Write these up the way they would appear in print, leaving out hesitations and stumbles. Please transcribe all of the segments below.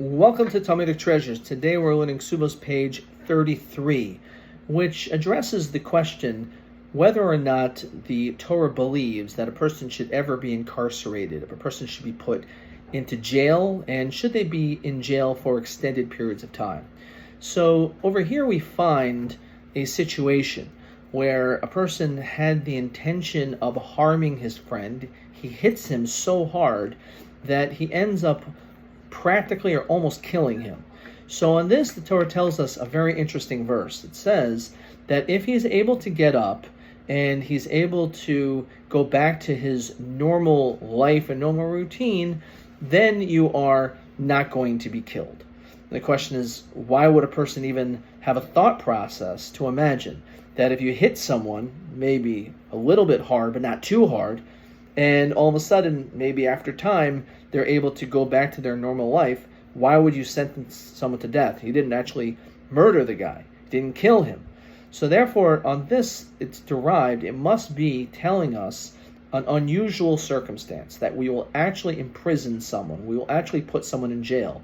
Welcome to Talmudic Treasures. Today we're learning Ketubot page 33, which addresses the question whether or not the Torah believes that a person should ever be incarcerated, if a person should be put into jail, and should they be in jail for extended periods of time. So over here we find a situation where a person had the intention of harming his friend. He hits him so hard that he ends up practically or almost killing him. So on this, the Torah tells us a very interesting verse. It says that if he's able to get up and he's able to go back to his normal life and normal routine, then you are not going to be killed. The question is, why would a person even have a thought process to imagine that if you hit someone, maybe a little bit hard, but not too hard, and all of a sudden, maybe after time, they're able to go back to their normal life, why would you sentence someone to death? He didn't actually murder the guy. He didn't kill him. So therefore, on this, it's derived, it must be telling us an unusual circumstance, that we will actually imprison someone. We will actually put someone in jail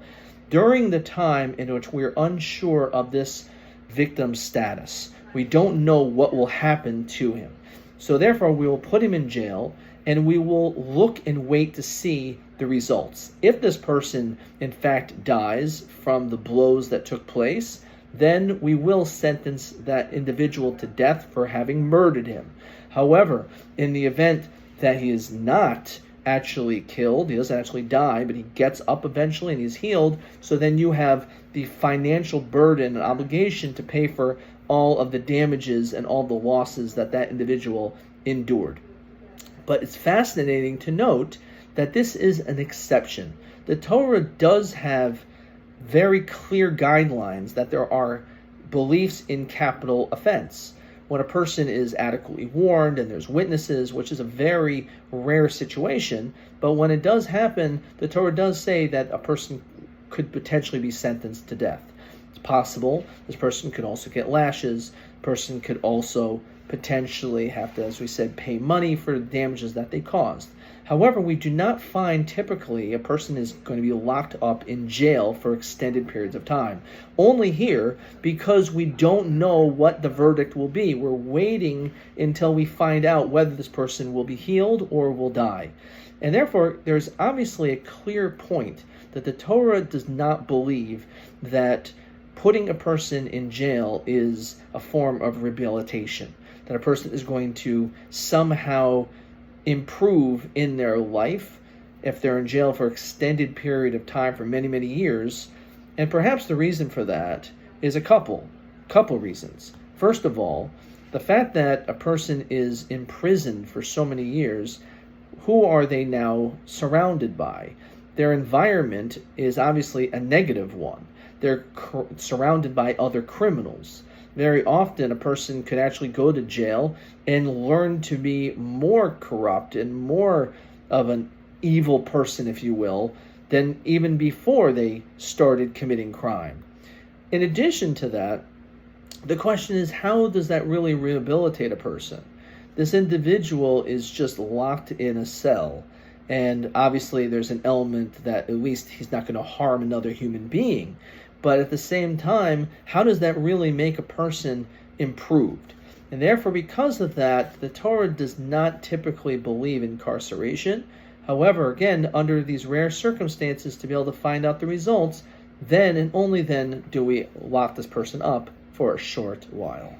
during the time in which we're unsure of this victim's status. We don't know what will happen to him. So therefore, we will put him in jail, and we will look and wait to see the results. If this person, in fact, dies from the blows that took place, then we will sentence that individual to death for having murdered him. However, in the event that he is not actually killed, he doesn't actually die, but he gets up eventually and he's healed, so then you have the financial burden and obligation to pay for all of the damages and all the losses that that individual endured. But it's fascinating to note that this is an exception. The Torah does have very clear guidelines that there are beliefs in capital offense. When a person is adequately warned and there's witnesses, which is a very rare situation, but when it does happen, the Torah does say that a person could potentially be sentenced to death. It's possible this person could also get lashes. Person could also potentially have to, as we said, pay money for the damages that they caused. However, we do not find typically a person is going to be locked up in jail for extended periods of time. Only here, because we don't know what the verdict will be. We're waiting until we find out whether this person will be healed or will die. And therefore, there's obviously a clear point that the Torah does not believe that putting a person in jail is a form of rehabilitation, that a person is going to somehow improve in their life if they're in jail for an extended period of time for many, many years. And perhaps the reason for that is a couple reasons. First of all, the fact that a person is imprisoned for so many years, who are they now surrounded by? Their environment is obviously a negative one. They're surrounded by other criminals. Very often a person could actually go to jail and learn to be more corrupt and more of an evil person, if you will, than even before they started committing crime. In addition to that, the question is, how does that really rehabilitate a person? This individual is just locked in a cell, and obviously there's an element that at least he's not going to harm another human being. But at the same time, how does that really make a person improved? And therefore, because of that, the Torah does not typically believe in incarceration. However, again, under these rare circumstances, to be able to find out the results, then and only then do we lock this person up for a short while.